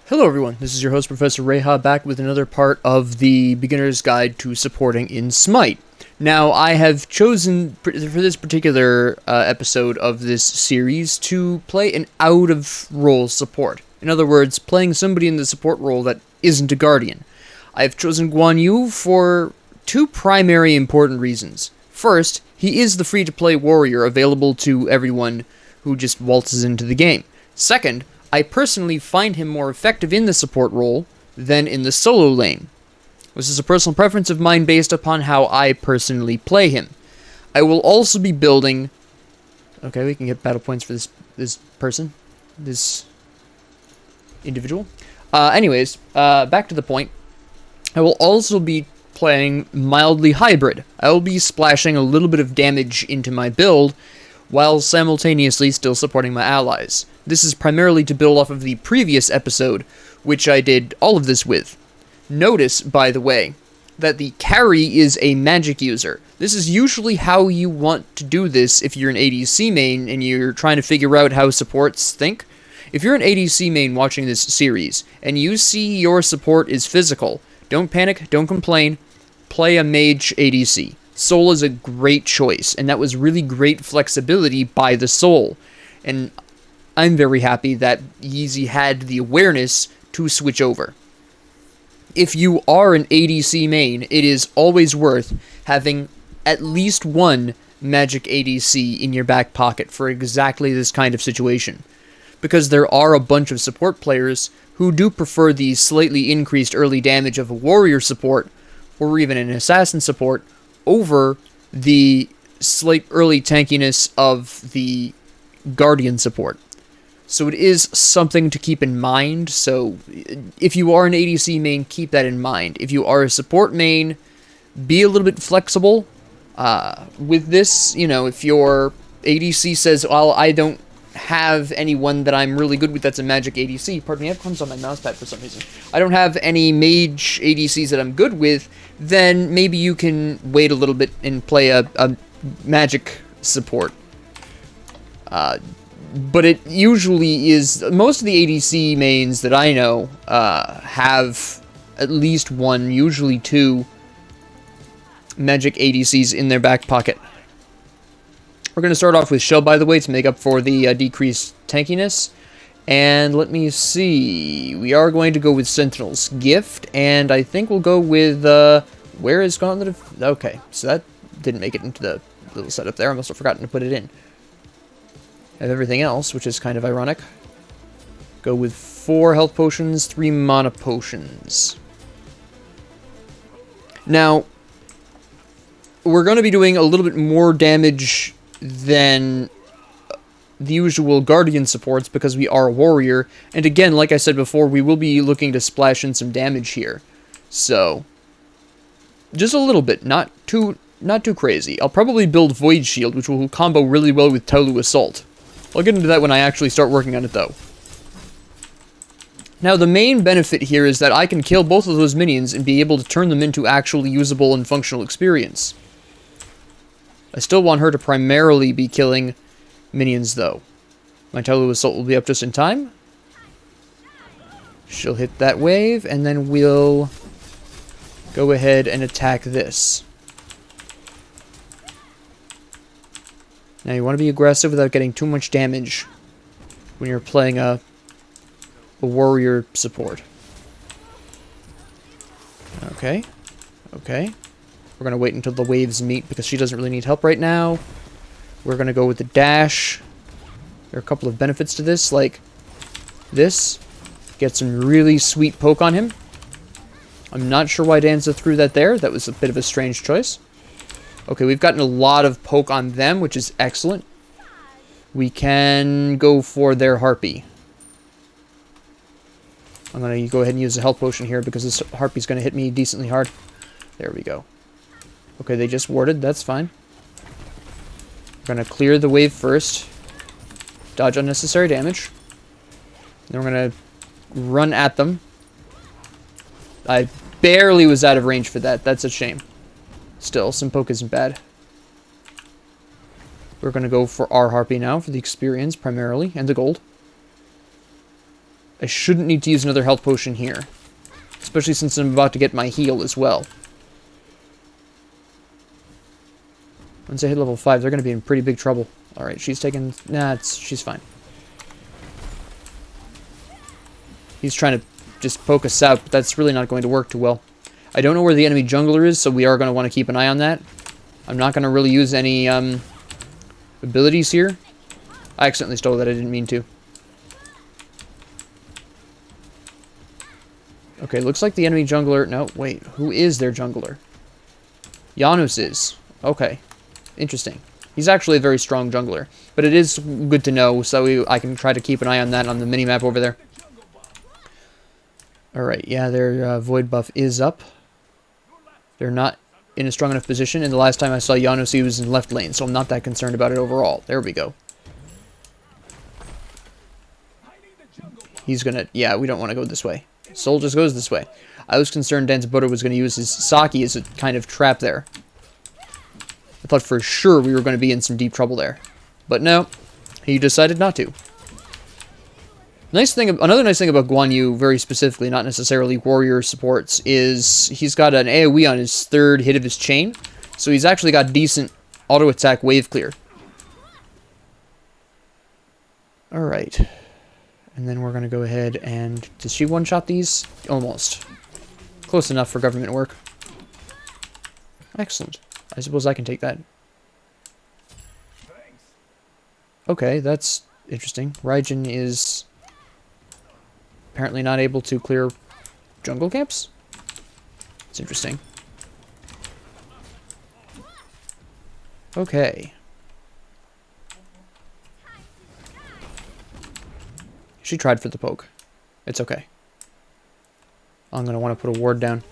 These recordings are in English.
Hello everyone, this is your host Professor Reha back with another part of the Beginner's Guide to Supporting in SMITE. Now, I have chosen for this particular episode of this series to play an out-of-role support. In other words, playing somebody in the support role that isn't a Guardian. I have chosen Guan Yu for two primary important reasons. First, he is the free-to-play warrior available to everyone who just waltzes into the game. Second, I personally find him more effective in the support role than in the solo lane. This is a personal preference of mine based upon how I personally play him. I will also be building... Okay, we can get battle points for this person. This individual. Anyways, back to the point. I will also be playing mildly hybrid. I will be splashing a little bit of damage into my build, while simultaneously still supporting my allies. This is primarily to build off of the previous episode, which I did all of this with. Notice, by the way, that the carry is a magic user. This is usually how you want to do this if you're an ADC main and you're trying to figure out how supports think. If you're an ADC main watching this series, and you see your support is physical, don't panic, don't complain, play a mage ADC. Soul is a great choice, and that was really great flexibility by the Soul. And I'm very happy that Yeezy had the awareness to switch over. If you are an ADC main, it is always worth having at least one magic ADC in your back pocket for exactly this kind of situation. Because there are a bunch of support players who do prefer the slightly increased early damage of a warrior support, or even an assassin support, over the slight early tankiness of the Guardian support. So it is something to keep in mind, so if you are an ADC main, keep that in mind. If you are a support main, be a little bit flexible. With this, you know, if your ADC says, well, I don't have anyone that I'm really good with that's a magic ADC. Pardon me, I have crumbs on my mousepad for some reason. I don't have any mage ADCs that I'm good with, then maybe you can wait a little bit and play a magic support. But it usually is... Most of the ADC mains that I know have at least one, usually two, magic ADCs in their back pocket. We're going to start off with Shell, by the way, to make up for the decreased tankiness. And let me see. We are going to go with Sentinel's Gift, and I think we'll go with... where is Gauntlet of... Okay, so that didn't make it into the little setup there. I must have forgotten to put it in. I have everything else, which is kind of ironic. Go with 4 health potions, 3 mana potions. Now, we're going to be doing a little bit more damage than the usual Guardian supports because we are a warrior. And again, like I said before, we will be looking to splash in some damage here. So, just a little bit, not too crazy. I'll probably build Void Shield, which will combo really well with Tolu Assault. I'll get into that when I actually start working on it, though. Now, the main benefit here is that I can kill both of those minions and be able to turn them into actually usable and functional experience. I still want her to primarily be killing minions, though. My Tolu Assault will be up just in time. She'll hit that wave, and then we'll go ahead and attack this. Now, you want to be aggressive without getting too much damage when you're playing a warrior support. Okay. Okay. We're going to wait until the waves meet because she doesn't really need help right now. We're going to go with the dash. There are a couple of benefits to this, like this. Get some really sweet poke on him. I'm not sure why Danza threw that there. That was a bit of a strange choice. Okay, we've gotten a lot of poke on them, which is excellent. We can go for their Harpy. I'm going to go ahead and use a health potion here because this Harpy's going to hit me decently hard. There we go. Okay, they just warded. That's fine. We're going to clear the wave first. Dodge unnecessary damage. Then we're going to run at them. I barely was out of range for that. That's a shame. Still, some poke isn't bad. We're going to go for our Harpy now for the experience, primarily, and the gold. I shouldn't need to use another health potion here. Especially since I'm about to get my heal as well. Once I hit level 5, they're going to be in pretty big trouble. Alright, she's taking... Nah, she's fine. He's trying to just poke us out, but that's really not going to work too well. I don't know where the enemy jungler is, so we are going to want to keep an eye on that. I'm not going to really use any abilities here. I accidentally stole that, I didn't mean to. Okay, looks like the enemy jungler... No, wait, who is their jungler? Janus is. Okay, interesting. He's actually a very strong jungler, but it is good to know, so I can try to keep an eye on that on the minimap over there. Alright, yeah, their void buff is up. They're not in a strong enough position, and the last time I saw Janus, he was in left lane, so I'm not that concerned about it overall. There we go. He's gonna... Yeah, we don't want to go this way. Soul just goes this way. I was concerned Danzabuto was going to use his Saki as a kind of trap there. I thought for sure we were going to be in some deep trouble there. But no, he decided not to. Another nice thing about Guan Yu, very specifically, not necessarily warrior supports, is he's got an AoE on his third hit of his chain. So he's actually got decent auto-attack wave clear. Alright. And then we're going to go ahead and... Does she one-shot these? Almost. Close enough for government work. Excellent. I suppose I can take that. Okay, that's interesting. Raijin is apparently not able to clear jungle camps? It's interesting. Okay. She tried for the poke. It's okay. I'm going to want to put a ward down.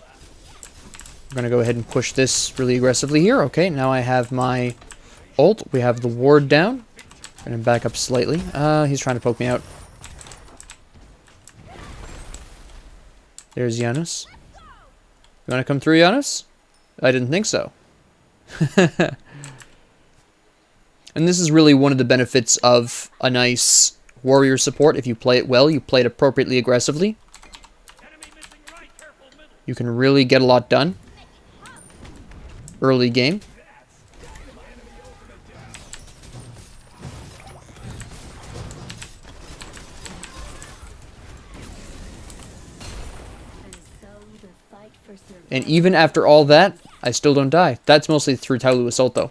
I'm going to go ahead and push this really aggressively here. Okay, now I have my ult. We have the ward down. I'm going to back up slightly. He's trying to poke me out. There's Janus. You want to come through, Janus? I didn't think so. And this is really one of the benefits of a nice warrior support. If you play it well, you play it appropriately aggressively, you can really get a lot done early game. And even after all that, I still don't die. That's mostly through Taolu Assault, though.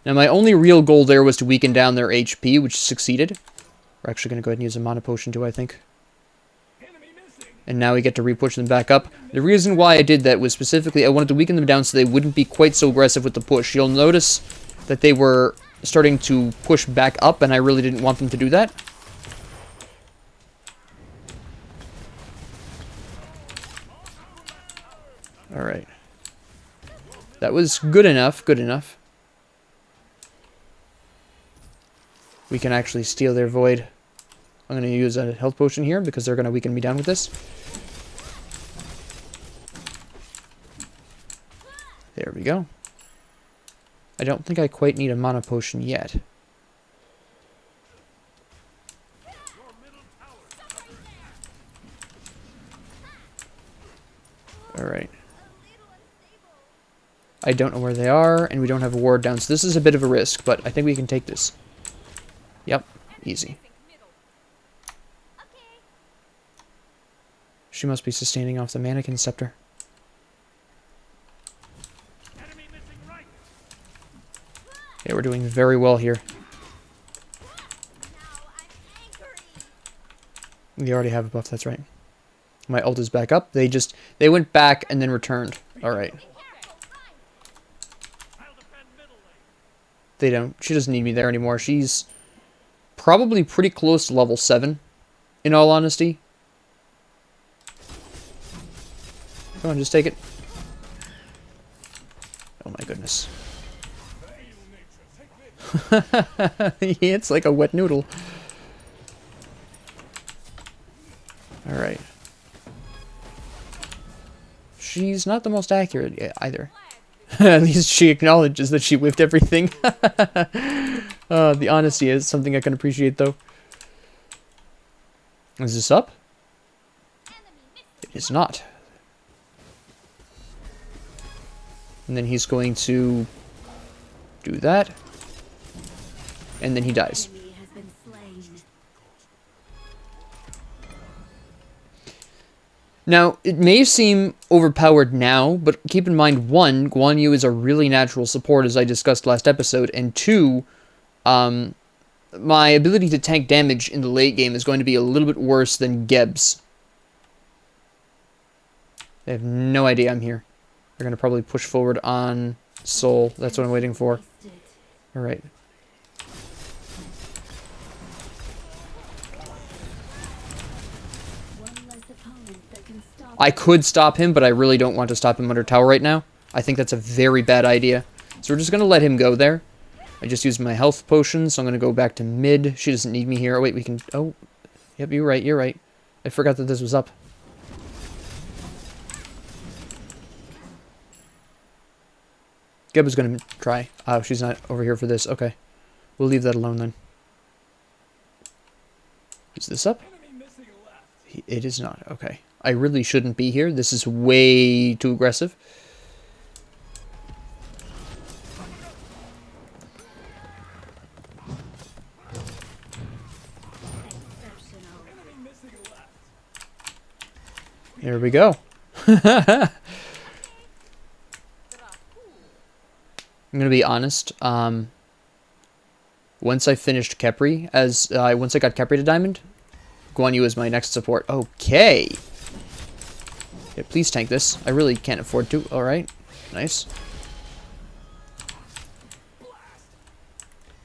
Now, my only real goal there was to weaken down their HP, which succeeded. We're actually going to go ahead and use a mana potion, too, I think. And now we get to re-push them back up. The reason why I did that was specifically I wanted to weaken them down so they wouldn't be quite so aggressive with the push. You'll notice that they were starting to push back up, and I really didn't want them to do that. Alright. That was good enough, good enough. We can actually steal their void. I'm going to use a health potion here because they're going to weaken me down with this. There we go. I don't think I quite need a mana potion yet. Alright. I don't know where they are, and we don't have a ward down, so this is a bit of a risk, but I think we can take this. Yep, easy. She must be sustaining off the mannequin scepter. Yeah, we're doing very well here. We already have a buff, that's right. My ult is back up. They went back and then returned. Alright. She doesn't need me there anymore. She's probably pretty close to level 7, in all honesty. Come on, just take it. Oh my goodness. It's like a wet noodle. Alright. She's not the most accurate either. At least she acknowledges that she whiffed everything. The honesty is something I can appreciate, though. Is this up? It is not. And then he's going to do that. And then he dies. Now, it may seem overpowered now, but keep in mind, one, Guan Yu is a really natural support, as I discussed last episode, and two, my ability to tank damage in the late game is going to be a little bit worse than Geb's. They have no idea I'm here. They're going to probably push forward on Soul. That's what I'm waiting for. Alright. I could stop him, but I really don't want to stop him under tower right now. I think that's a very bad idea. So we're just going to let him go there. I just used my health potion, so I'm going to go back to mid. She doesn't need me here. Oh, wait, we can... Oh, yep, you're right, you're right. I forgot that this was up. Geb is going to try. Oh, she's not over here for this. Okay. We'll leave that alone then. Is this up? It is not. Okay. I really shouldn't be here. This is way too aggressive. There we go. I'm gonna be honest. Once I finished Khepri, once I got Khepri to Diamond, Guan Yu is my next support. Okay. Yeah, please tank this. I really can't afford to. All right. Nice.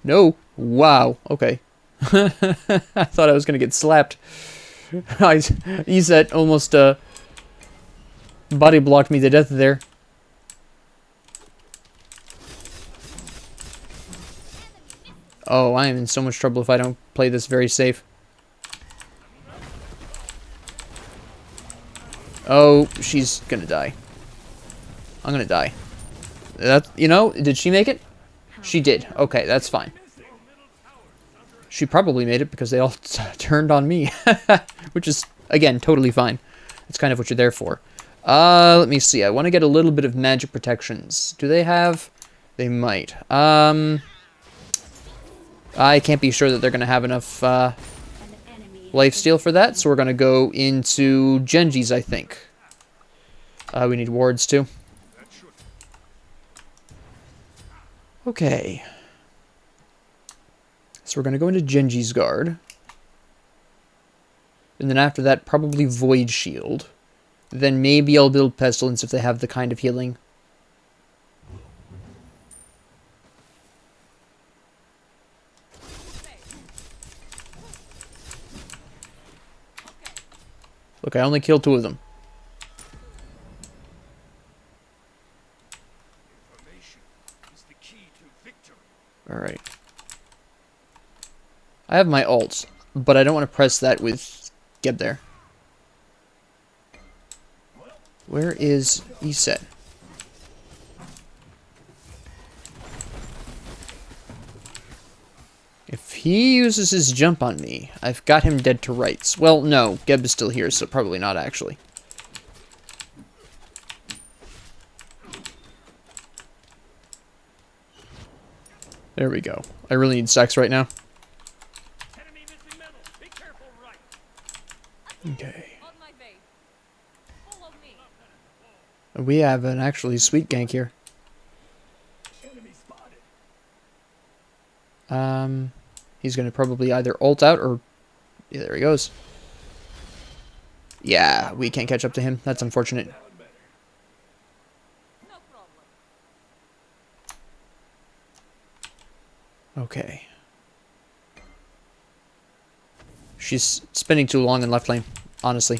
No. Wow. Okay. I thought I was gonna get slapped. Iset almost body blocked me to death there. Oh, I am in so much trouble if I don't play this very safe. Oh, she's gonna die. I'm gonna die. That, you know, did she make it? She did. Okay, that's fine. She probably made it because they all turned on me. Which is, again, totally fine. That's kind of what you're there for. Let me see. I want to get a little bit of magic protections. Do they have? They might. I can't be sure that they're going to have enough lifesteal for that, so we're going to go into Genji's, I think. We need wards, too. Okay. So we're going to go into Genji's guard. And then after that, probably Void Shield. Then maybe I'll build Pestilence if they have the kind of healing. Look, I only killed 2 of them. Alright. I have my ults, but I don't want to press that with Geb there. Where is Iset? If he uses his jump on me, I've got him dead to rights. Well, no, Geb is still here, so probably not actually. There we go. I really need sex right now. Okay. We have an actually sweet gank here. He's gonna probably either ult out or... Yeah, there he goes. Yeah, we can't catch up to him. That's unfortunate. Okay. She's spending too long in left lane, honestly.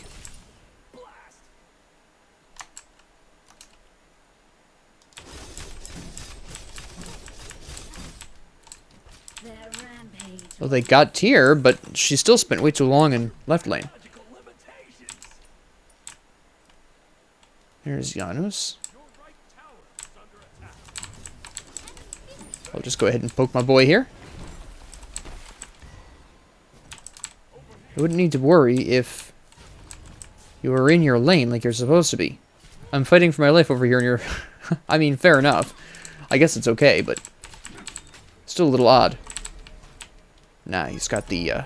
Well, they got tier, but she still spent way too long in left lane. Here's Janus. I'll just go ahead and poke my boy here. I wouldn't need to worry if you were in your lane like you're supposed to be. I'm fighting for my life over here and you're... I mean, fair enough. I guess it's okay, but... still a little odd. Nah, he's got the,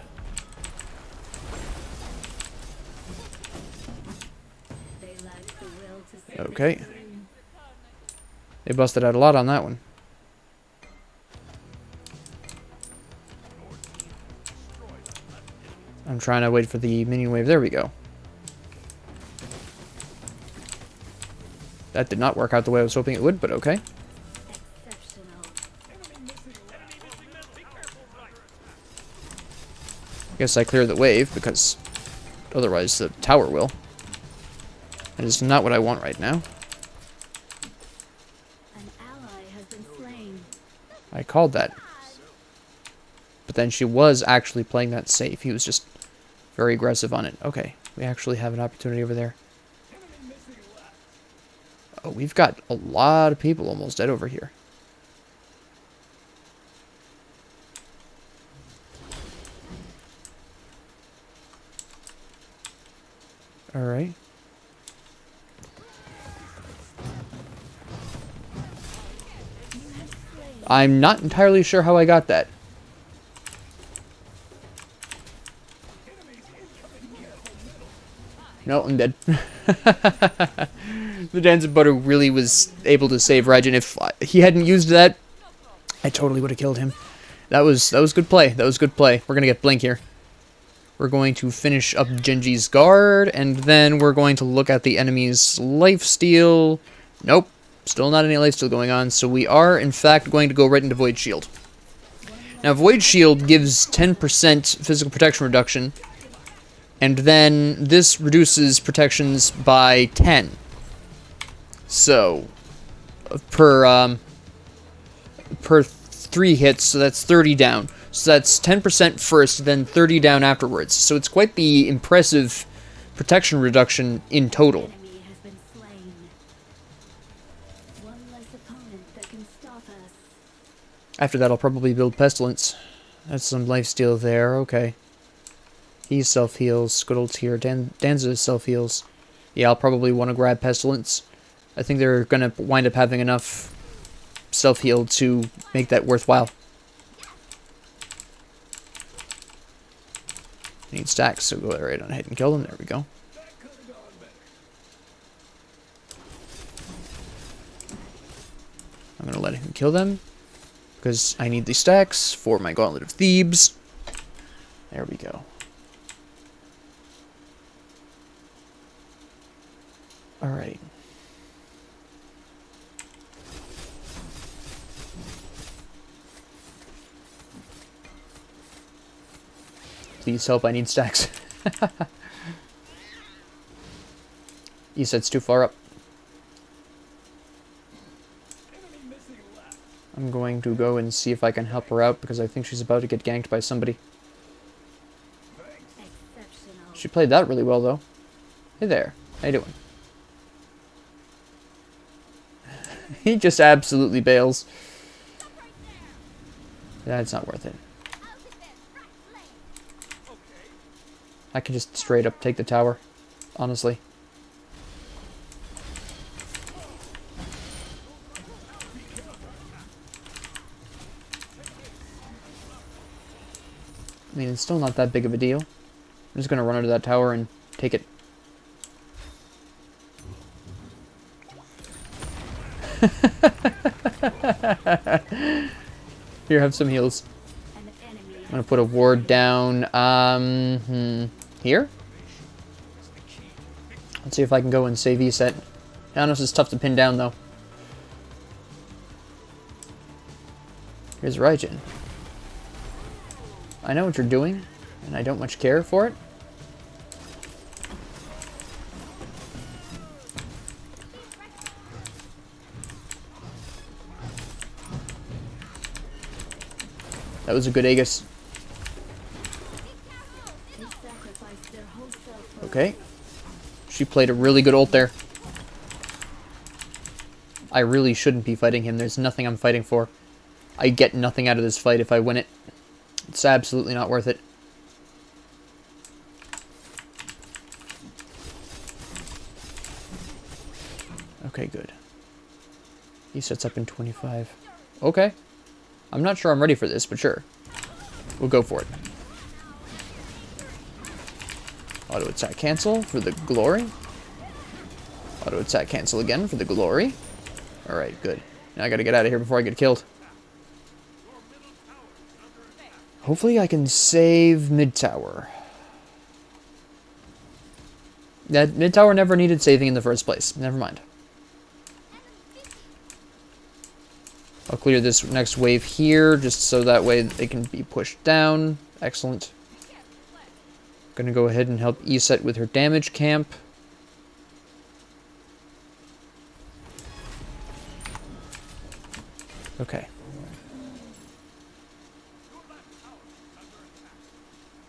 okay. They busted out a lot on that one. I'm trying to wait for the minion wave. There we go. That did not work out the way I was hoping it would, but okay. Guess I clear the wave, because otherwise the tower will. That is not what I want right now. An ally has been slain. I called that. But then she was actually playing that safe. He was just very aggressive on it. Okay, we actually have an opportunity over there. Oh, we've got a lot of people almost dead over here. Alright. I'm not entirely sure how I got that. No, I'm dead. The Dance of Butter really was able to save Raijin. If he hadn't used that, I totally would have killed him. That was good play. That was good play. We're gonna get Blink here. We're going to finish up Genji's guard, and then we're going to look at the enemy's lifesteal. Nope, still not any lifesteal going on, so we are, in fact, going to go right into Void Shield. Now, Void Shield gives 10% physical protection reduction, and then this reduces protections by 10. So, per 3 hits, so that's 30 down. So that's 10% first, then 30 down afterwards. So it's quite the impressive protection reduction in total. Enemy has been slain. One less opponent that can stop us. After that, I'll probably build Pestilence. That's some lifesteal there, okay. He self-heals, good old here. Danza self-heals. Yeah, I'll probably want to grab Pestilence. I think they're going to wind up having enough self-heal to make that worthwhile. Need stacks, so go right on ahead and kill them. There we go. I'm going to let him kill them, because I need the stacks for my Gauntlet of Thebes. There we go. Alright. Please help, I need stacks. You said it's too far up. I'm going to go and see if I can help her out, because I think she's about to get ganked by somebody. She played that really well, though. Hey there. How you doing? He just absolutely bails. That's not worth it. I can just straight up take the tower, honestly. I mean, it's still not that big of a deal. I'm just gonna run under that tower and take it. Here, have some heals. I'm gonna put a ward down, here? Let's see if I can go and save E-set. Thanos is tough to pin down, though. Here's Raijin. I know what you're doing, and I don't much care for it. That was a good Aegis. Okay. She played a really good ult there. I really shouldn't be fighting him. There's nothing I'm fighting for. I get nothing out of this fight if I win it. It's absolutely not worth it. Okay, good. He sets up in 25. Okay. I'm not sure I'm ready for this, but sure. We'll go for it. Auto attack cancel for the glory. Auto attack cancel again for the glory. Alright, good. Now I gotta get out of here before I get killed. Hopefully I can save mid tower. That mid tower never needed saving in the first place. Never mind. I'll clear this next wave here, just so that way they can be pushed down. Excellent. Gonna go ahead and help Iset with her damage camp. Okay.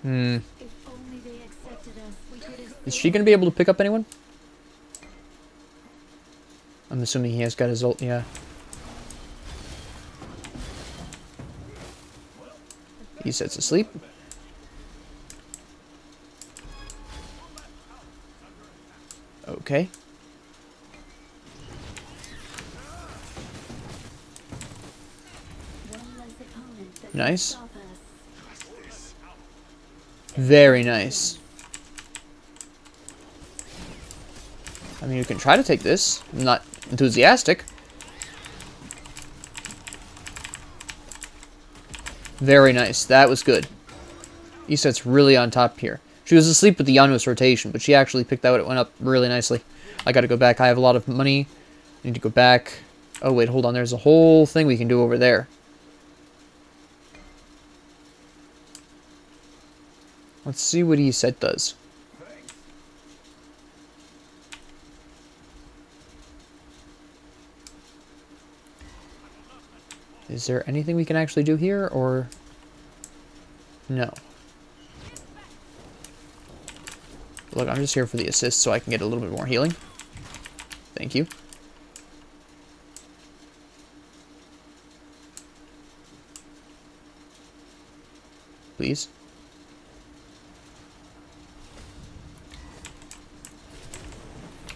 If only they accepted us, we could have Is she gonna be able to pick up anyone? I'm assuming he has got his ult, yeah. Iset's asleep. Okay. one less opponent that Nice. can stop us. Very nice. I mean, you can try to take this. I'm not enthusiastic. Very nice. That was good. Iset's really on top here. She was asleep with the Janus rotation, but she actually picked that. It went up really nicely. I gotta go back. I have a lot of money. I need to go back. Oh, wait, hold on. There's a whole thing we can do over there. Let's see what Iset does. Is there anything we can actually do here, or... No. Look, I'm just here for the assist so I can get a little bit more healing. Thank you. Please.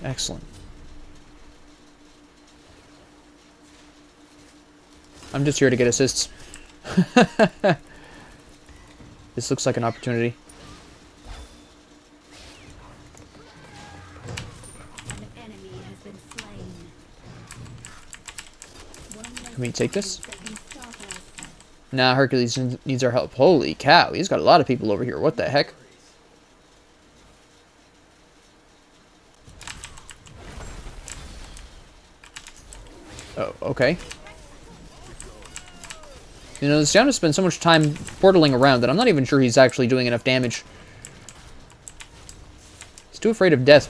Excellent. I'm just here to get assists. This looks like an opportunity. An enemy has been slain. One less Can we take this? opponent that can stop us. Nah, Hercules needs our help. Holy cow, he's got a lot of people over here. What the heck? Oh, okay. You know, this Janus spends so much time portaling around that I'm not even sure he's actually doing enough damage. He's too afraid of death.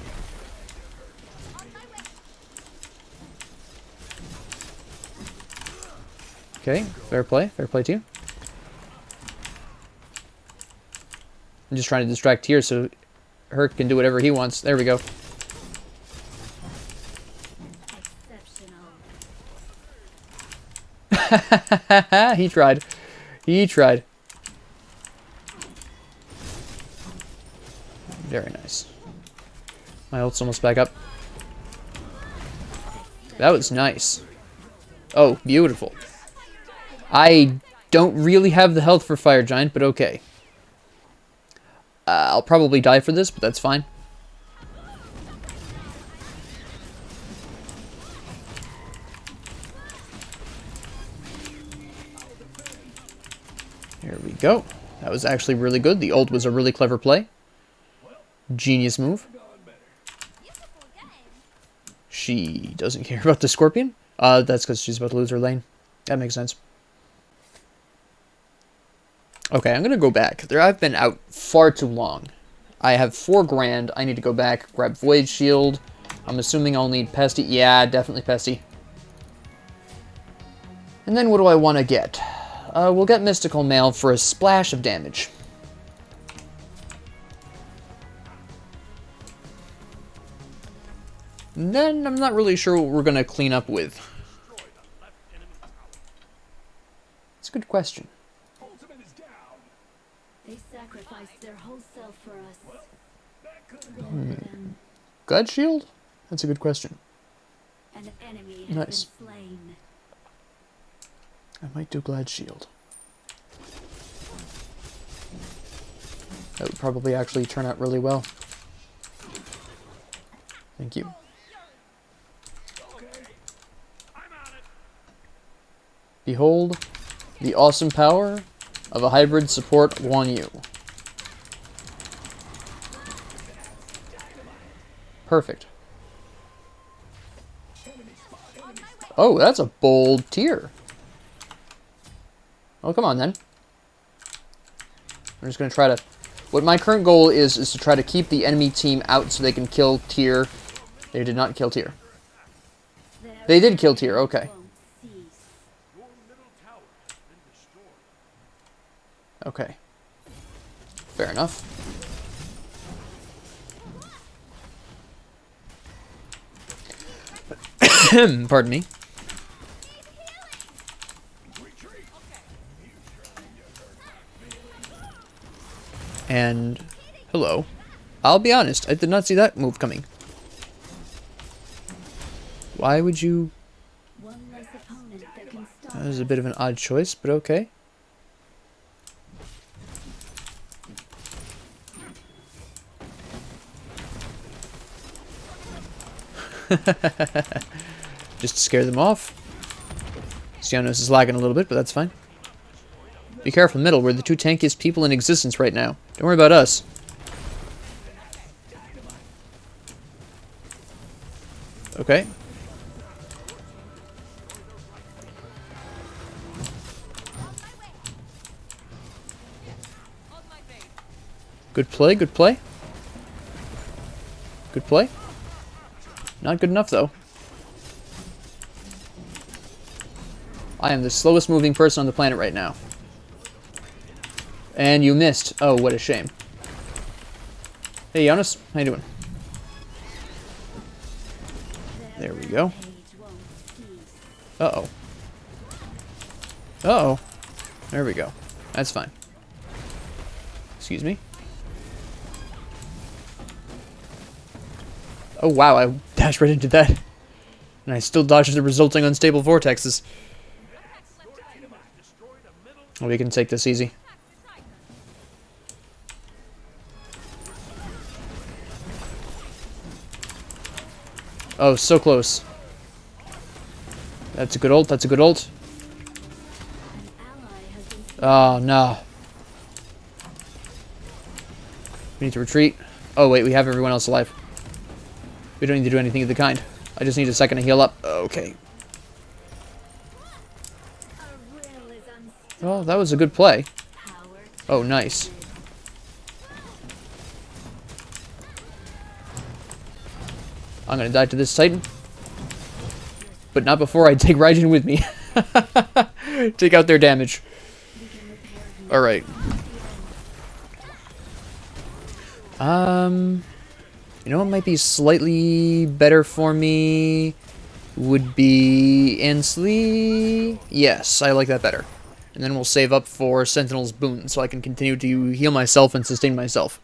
Okay, fair play. Fair play to you. I'm just trying to distract here so Herc can do whatever he wants. There we go. Exceptional. He tried. He tried. Very nice. My ult's almost back up. That was nice. Oh, beautiful. I don't really have the health for Fire Giant, but okay. I'll probably die for this, but that's fine. Here we go. That was actually really good. The ult was a really clever play. Genius move. She doesn't care about the Scorpion. That's because she's about to lose her lane. That makes sense. Okay, I'm going to go back. I've been out far too long. I have 4 grand. I need to go back, grab Void Shield. I'm assuming I'll need Pesty. Yeah, definitely Pesty. And then what do I want to get? We'll get Mystical Mail for a splash of damage. And then I'm not really sure what we're going to clean up with. It's a good question. They sacrificed their whole self for us. Woe to them. God Shield? That's a good question. An enemy has Nice. been slain. I might do Glad Shield. That would probably actually turn out really well. Thank you. Behold the awesome power of a hybrid support 1U. Perfect. Oh, that's a bold tier. Oh, come on then. I'm just going to try to... What my current goal is to try to keep the enemy team out so they can kill tier. They did not kill tier. They did kill tier, okay. Okay. Fair enough. Pardon me. And hello. I'll be honest, I did not see that move coming. Why would you... That was a bit of an odd choice, but okay. Just to scare them off. Sionos is lagging a little bit, but that's fine. Be careful, middle. We're the two tankiest people in existence right now. Don't worry about us. Okay. Good play, good play. Good play. Not good enough, though. I am the slowest moving person on the planet right now. And you missed. Oh, what a shame. Hey, Jonas. How you doing? There we go. Uh-oh. Uh-oh. There we go. That's fine. Excuse me. Oh, wow. I dashed right into that. And I still dodged the resulting unstable vortexes. We can take this easy. Oh, so close. That's a good ult, that's a good ult. Oh, no. We need to retreat. Oh, wait, we have everyone else alive. We don't need to do anything of the kind. I just need a second to heal up. Okay. Well, that was a good play. Oh, nice. I'm gonna die to this Titan. But not before I take Raijin with me. Take out their damage. Alright. You know what might be slightly better for me? Would be Ansley. Yes, I like that better. And then we'll save up for Sentinel's Boon so I can continue to heal myself and sustain myself.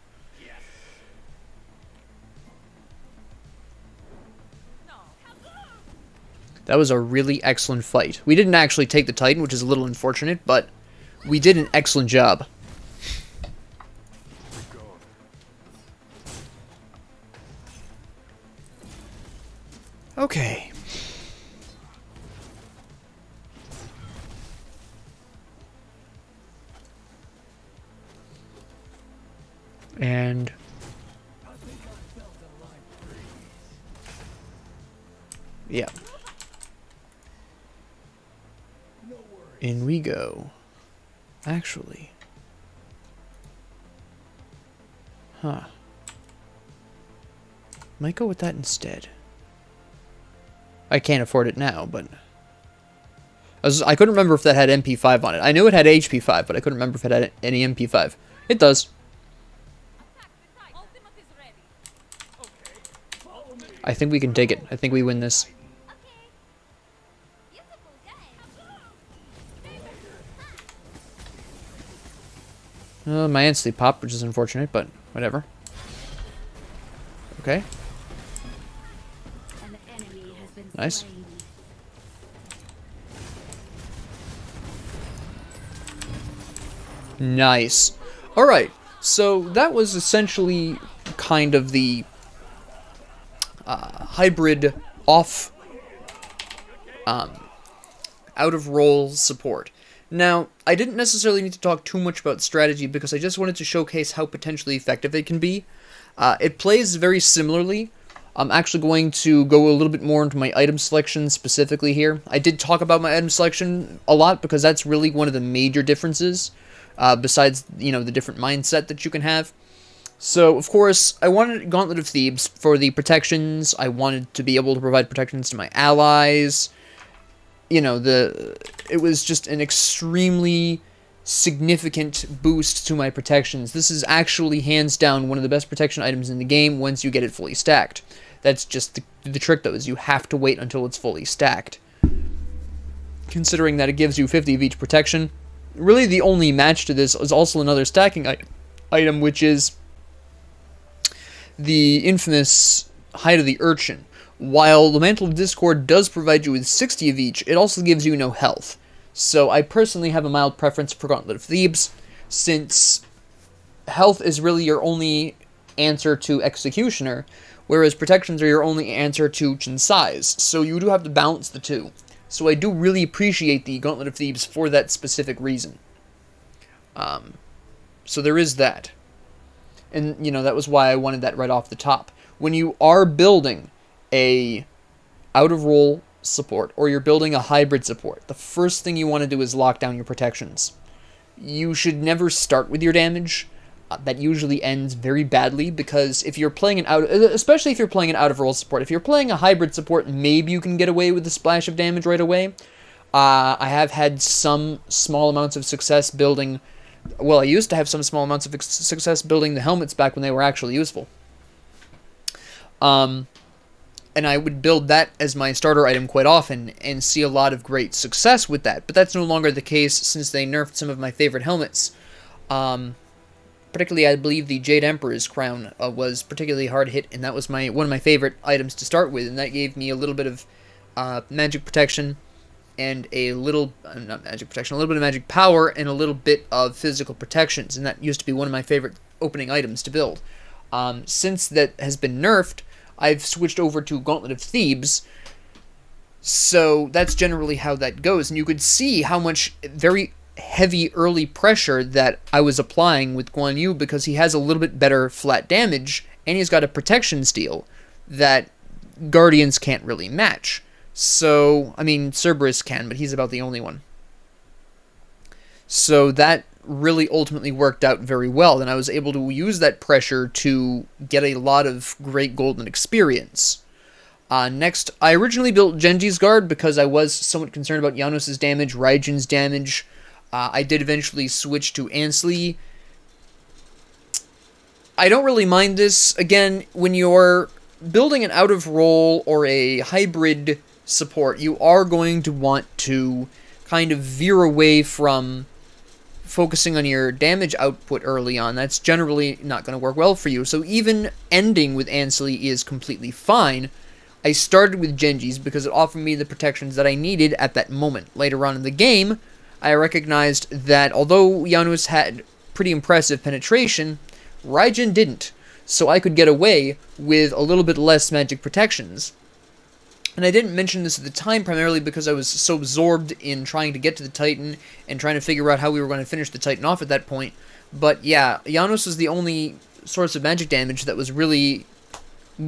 That was a really excellent fight. We didn't actually take the Titan, which is a little unfortunate, but we did an excellent job. Okay. And yeah. In we go. Actually. Huh. Might go with that instead. I can't afford it now, but... I couldn't remember if that had MP5 on it. I knew it had HP5, but I couldn't remember if it had any MP5. It does. I think we can take it. I think we win this. My Ansley popped, which is unfortunate, but whatever. Okay. been Nice. slain. Nice. Alright, so that was essentially kind of the hybrid off out of role support. Now, I didn't necessarily need to talk too much about strategy because I just wanted to showcase how potentially effective it can be. It plays very similarly. I'm actually going to go a little bit more into my item selection specifically here. I did talk about my item selection a lot because that's really one of the major differences, besides, you know, the different mindset that you can have. So, of course, I wanted Gauntlet of Thebes for the protections. I wanted to be able to provide protections to my allies. You know, it was just an extremely significant boost to my protections. This is actually hands down one of the best protection items in the game once you get it fully stacked. That's just the trick, though, is you have to wait until it's fully stacked. Considering that it gives you 50 of each protection, really the only match to this is also another stacking item, which is the infamous Hide of the Urchin. While the Mantle of Discord does provide you with 60 of each, it also gives you no health. So I personally have a mild preference for Gauntlet of Thebes, since health is really your only answer to Executioner, whereas protections are your only answer to Chinsai's. So you do have to balance the two. So I do really appreciate the Gauntlet of Thebes for that specific reason. So there is that. And, you know, that was why I wanted that right off the top. When you are building a out-of-role support, or you're building a hybrid support, the first thing you want to do is lock down your protections. You should never start with your damage. That usually ends very badly, because if you're playing especially if you're playing an out-of-role support, if you're playing a hybrid support, maybe you can get away with a splash of damage right away. I have had some small amounts of success building, well, I used to have some small amounts of success building the helmets back when they were actually useful. And I would build that as my starter item quite often, and see a lot of great success with that. But that's no longer the case since they nerfed some of my favorite helmets. Particularly, I believe the Jade Emperor's crown was particularly hard hit, and that was one of my favorite items to start with, and that gave me a little bit of magic protection, and a little, not magic protection, a little bit of magic power, and a little bit of physical protections, and that used to be one of my favorite opening items to build. Since that has been nerfed, I've switched over to Gauntlet of Thebes, so that's generally how that goes, and you could see how much very heavy early pressure that I was applying with Guan Yu, because he has a little bit better flat damage, and he's got a protection steal that Guardians can't really match. So, I mean, Cerberus can, but he's about the only one. So that really ultimately worked out very well, and I was able to use that pressure to get a lot of great golden experience. Next, I originally built Genji's Guard because I was somewhat concerned about Janos' damage, Raijin's damage. I did eventually switch to Ansley. I don't really mind this. Again, when you're building an out-of-role or a hybrid support, you are going to want to kind of veer away from focusing on your damage output early on. That's generally not going to work well for you. So even ending with Ansley is completely fine. I started with Genji's because it offered me the protections that I needed at that moment. Later on in the game, I recognized that although Janos had pretty impressive penetration, Raijin didn't. So I could get away with a little bit less magic protections. And I didn't mention this at the time primarily because I was so absorbed in trying to get to the Titan and trying to figure out how we were going to finish the Titan off at that point. But yeah, Janos was the only source of magic damage that was really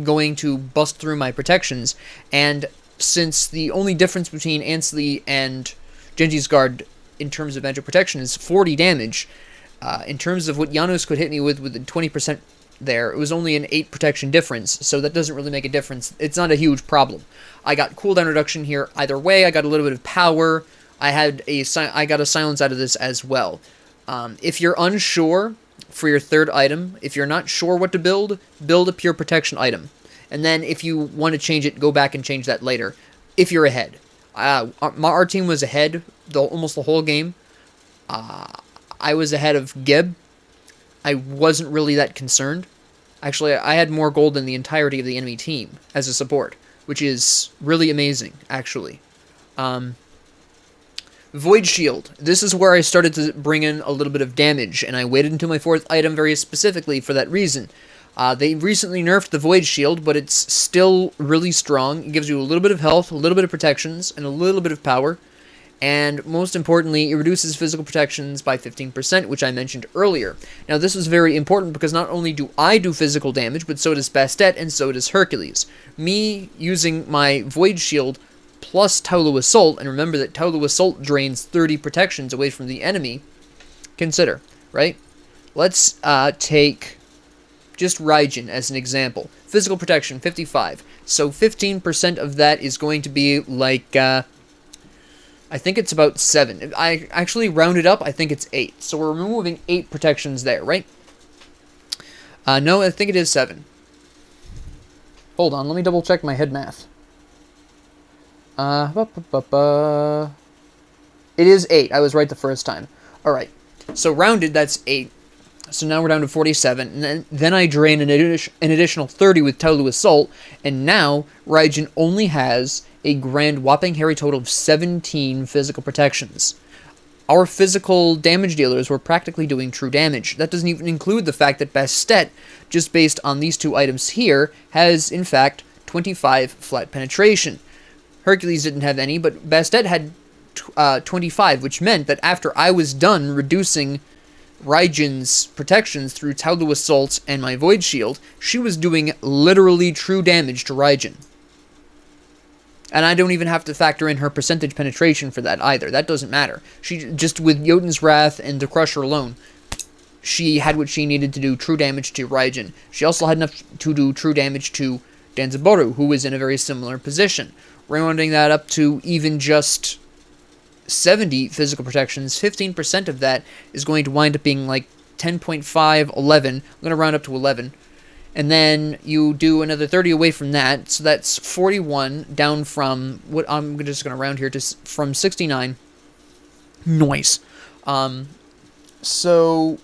going to bust through my protections. And since the only difference between Ansley and Genji's Guard in terms of magic protection is 40 damage, in terms of what Janos could hit me with the 20% there, it was only an 8 protection difference, so that doesn't really make a difference. It's not a huge problem. I got cooldown reduction here either way. I got a little bit of power. I got a silence out of this as well. If you're unsure for your third item, if you're not sure what to build a pure protection item. And then if you want to change it, go back and change that later, if you're ahead. Our team was ahead almost the whole game. I was ahead of Geb. I wasn't really that concerned. Actually, I had more gold than the entirety of the enemy team as a support. which is really amazing, actually. Void Shield. This is where I started to bring in a little bit of damage, and I waited until my 4th item very specifically for that reason. They recently nerfed the Void Shield, but it's still really strong. It gives you a little bit of health, a little bit of protections, and a little bit of power. And most importantly, it reduces physical protections by 15%, which I mentioned earlier. Now, this is very important because not only do I do physical damage, but so does Bastet and so does Hercules. Me using my Void Shield plus Taolu Assault, and remember that Taolu Assault drains 30 protections away from the enemy, consider, right? Let's take just Raijin as an example. Physical protection, 55. So 15% of that is going to be like, I think it's about 7. I actually rounded up, I think it's 8. So we're removing 8 protections there, right? No, I think it is 7. Hold on, let me double check my head math. It is 8. I was right the first time. Alright, so rounded, that's 8. So now we're down to 47, and then I drain an additional 30 with Taolu Assault, and now Raijin only has a grand whopping hairy total of 17 physical protections. Our physical damage dealers were practically doing true damage. That doesn't even include the fact that Bastet, just based on these 2 items here, has, in fact, 25 flat penetration. Hercules didn't have any, but Bastet had 25, which meant that after I was done reducing Raijin's protections through Taolu Assault and my Void Shield, she was doing literally true damage to Raijin. And I don't even have to factor in her percentage penetration for that either. That doesn't matter. She just with Jotun's Wrath and the Crusher alone, she had what she needed to do true damage to Raijin. She also had enough to do true damage to Danzaboru, who was in a very similar position. Rounding that up to even just 70 physical protections, 15% of that is going to wind up being like 10.5, 11. I'm going to round up to 11. And then you do another 30 away from that, so that's 41 down from, what I'm just going to round here to from 69. Nice. So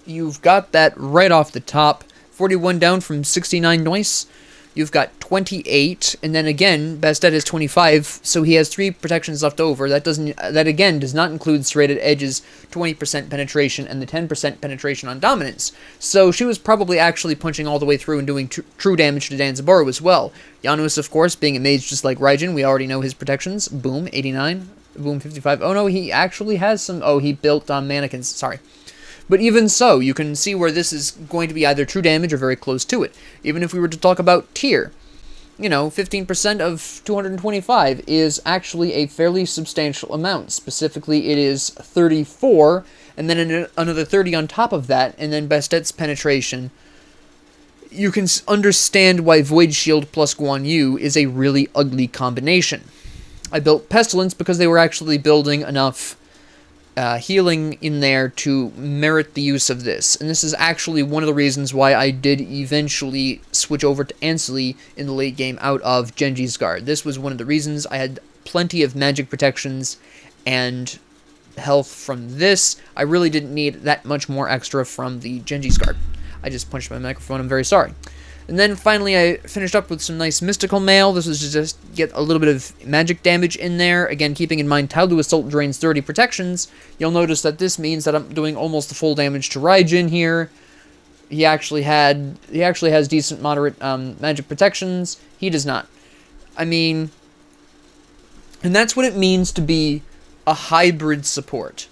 you've got that right off the top. 41 down from 69, nice. You've got 28, and then again, Bastet has 25, so he has 3 protections left over. That again does not include Serrated Edge's 20% penetration and the 10% penetration on Dominance. So she was probably actually punching all the way through and doing true damage to Danzaboru as well. Janus, of course, being a mage just like Raijin, we already know his protections. Boom, 89. Boom, 55. Oh no, he actually has some... Oh, he built mannequins, sorry. But even so, you can see where this is going to be either true damage or very close to it. Even if we were to talk about tier, 15% of 225 is actually a fairly substantial amount. Specifically, it is 34, and then another 30 on top of that, and then Bastet's penetration. You can understand why Void Shield plus Guan Yu is a really ugly combination. I built Pestilence because they were actually building enough healing in there to merit the use of this. And this is actually one of the reasons why I did eventually switch over to Anseli in the late game out of Genji's Guard. This was one of the reasons. I had plenty of magic protections and health from this. I really didn't need that much more extra from the Genji's Guard. I just punched my microphone, I'm very sorry. And then finally I finished up with some nice Mystical Mail. This was to just get a little bit of magic damage in there. Again, keeping in mind Taolu Assault drains 30 protections. You'll notice that this means that I'm doing almost the full damage to Raijin here. He actually has decent moderate magic protections. He does not. I mean, and that's what it means to be a hybrid support,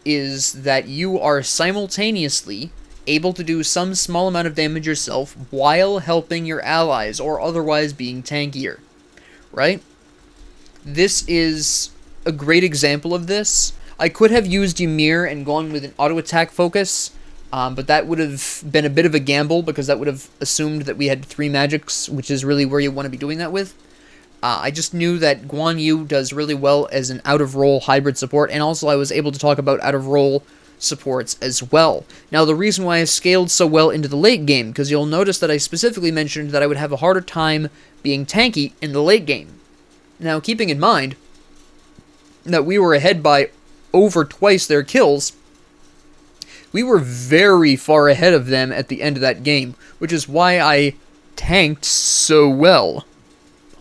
is that you are simultaneously able to do some small amount of damage yourself while helping your allies or otherwise being tankier, right? This is a great example of this. I could have used Ymir and gone with an auto attack focus, but that would have been a bit of a gamble because that would have assumed that we had 3 magics, which is really where you want to be doing that with. I just knew that Guan Yu does really well as an out-of-role hybrid support, and also I was able to talk about out-of-role supports as well. Now, the reason why I scaled so well into the late game, because you'll notice that I specifically mentioned that I would have a harder time being tanky in the late game. Now, keeping in mind that we were ahead by over twice their kills, we were very far ahead of them at the end of that game, which is why I tanked so well.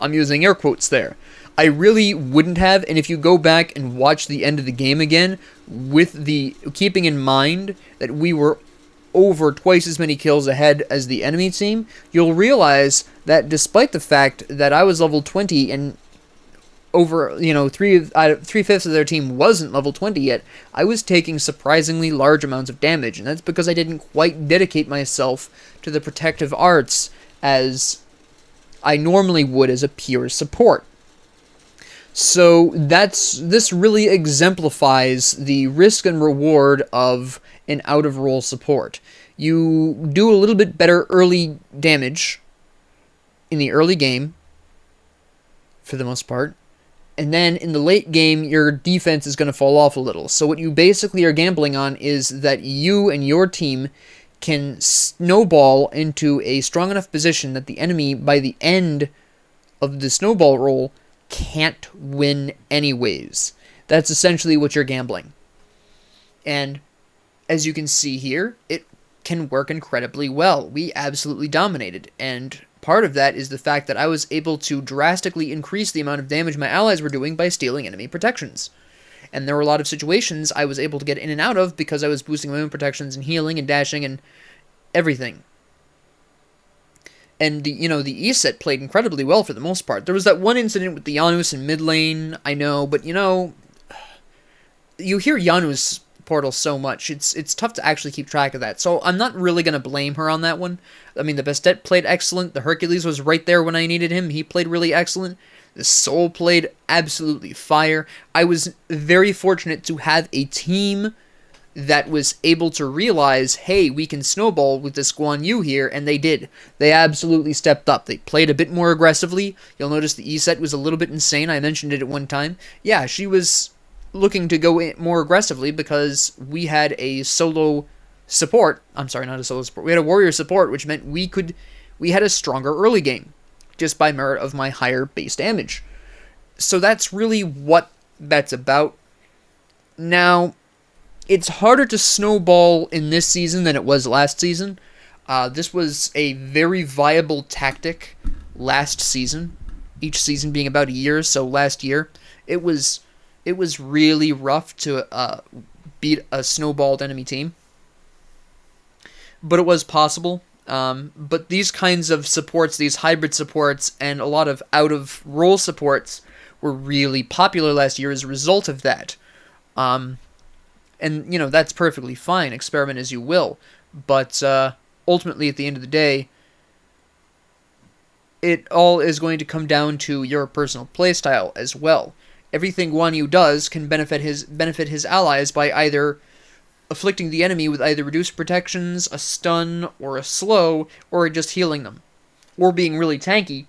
I'm using air quotes there. I really wouldn't have, and if you go back and watch the end of the game again, with the keeping in mind that we were over twice as many kills ahead as the enemy team, you'll realize that despite the fact that I was level 20 and over, three-fifths of their team wasn't level 20 yet, I was taking surprisingly large amounts of damage, and that's because I didn't quite dedicate myself to the protective arts as I normally would as a pure support. So this really exemplifies the risk and reward of an out-of-role support. You do a little bit better early damage in the early game, for the most part, and then in the late game, your defense is going to fall off a little. So what you basically are gambling on is that you and your team can snowball into a strong enough position that the enemy, by the end of the snowball roll, can't win anyways. That's essentially what you're gambling. And as you can see here, it can work incredibly well. We absolutely dominated, and part of that is the fact that I was able to drastically increase the amount of damage my allies were doing by stealing enemy protections. And there were a lot of situations I was able to get in and out of because I was boosting my own protections and healing and dashing and everything. And the E-set played incredibly well for the most part. There was that one incident with the Janus in mid lane, I know, but you hear Janus portal so much, it's tough to actually keep track of that. So I'm not really going to blame her on that one. I mean, the Bastet played excellent. The Hercules was right there when I needed him. He played really excellent. The Soul played absolutely fire. I was very fortunate to have a team that was able to realize, hey, we can snowball with this Guan Yu here, and they did. They absolutely stepped up. They played a bit more aggressively. You'll notice the E-set was a little bit insane. I mentioned it at one time. Yeah, she was looking to go in more aggressively because we had a solo support. I'm sorry, not a solo support. We had a warrior support, which meant we had a stronger early game just by merit of my higher base damage. So that's really what that's about. Now, it's harder to snowball in this season than it was last season. This was a very viable tactic last season, each season being about a year. So last year, it was really rough to beat a snowballed enemy team, but it was possible. But these kinds of supports, these hybrid supports, and a lot of out-of-role supports were really popular last year as a result of that. And, that's perfectly fine. Experiment as you will. But ultimately, at the end of the day, it all is going to come down to your personal playstyle as well. Everything Guan Yu does can benefit his allies by either afflicting the enemy with either reduced protections, a stun, or a slow, or just healing them. Or being really tanky,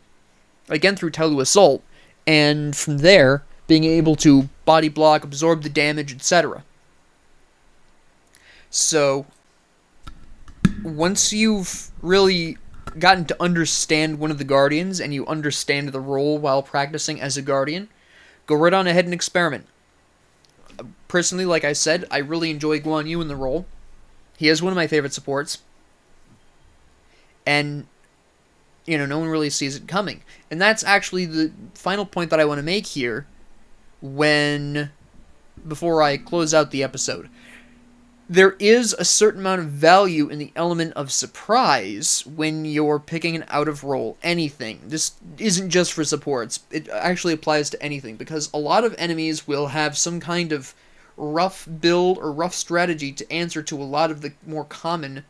again through Telu Assault, and from there, being able to body block, absorb the damage, etc. So, once you've really gotten to understand one of the Guardians, and you understand the role while practicing as a Guardian, go right on ahead and experiment. Personally, like I said, I really enjoy Guan Yu in the role. He is one of my favorite supports. And, no one really sees it coming. And that's actually the final point that I want to make here before I close out the episode. There is a certain amount of value in the element of surprise when you're picking an out-of-role anything. This isn't just for supports. It actually applies to anything, because a lot of enemies will have some kind of rough build or rough strategy to answer to a lot of the more common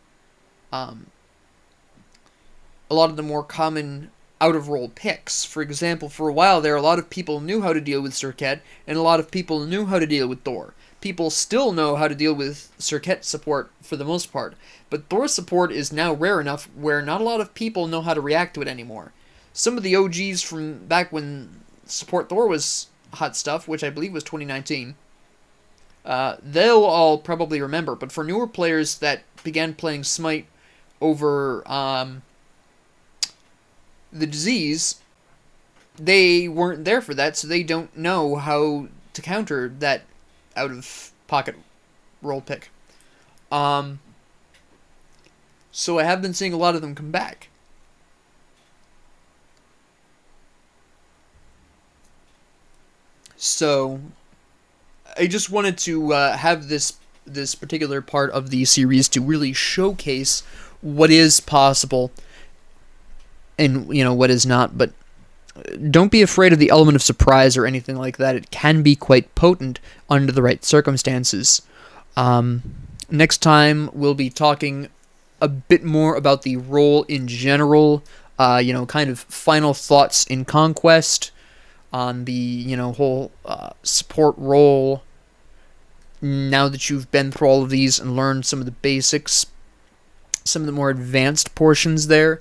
out-of-role picks. For example, for a while there, a lot of people knew how to deal with Serket, and a lot of people knew how to deal with Thor. People still know how to deal with Serket support for the most part, but Thor support is now rare enough where not a lot of people know how to react to it anymore. Some of the OGs from back when support Thor was hot stuff, which I believe was 2019, they'll all probably remember, but for newer players that began playing Smite over the disease, they weren't there for that, so they don't know how to counter that out-of-pocket role pick. So I have been seeing a lot of them come back. So I just wanted to have this particular part of the series to really showcase what is possible and what is not. But don't be afraid of the element of surprise or anything like that. It can be quite potent under the right circumstances. Next time we'll be talking a bit more about the role in general. Kind of final thoughts in Conquest on the whole support role. Now that you've been through all of these and learned some of the basics, some of the more advanced portions there,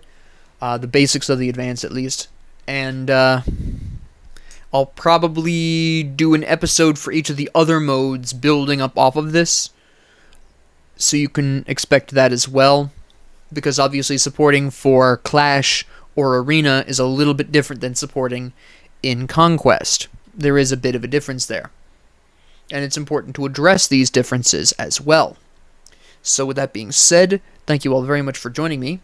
the basics of the advanced at least, and I'll probably do an episode for each of the other modes building up off of this, so you can expect that as well, because obviously supporting for Clash or Arena is a little bit different than supporting in Conquest. There is a bit of a difference there, and it's important to address these differences as well. So with that being said, thank you all very much for joining me.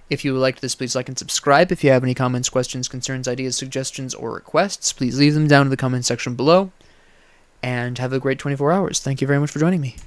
If you liked this, please like and subscribe. If you have any comments, questions, concerns, ideas, suggestions, or requests, please leave them down in the comment section below. And have a great 24 hours. Thank you very much for joining me.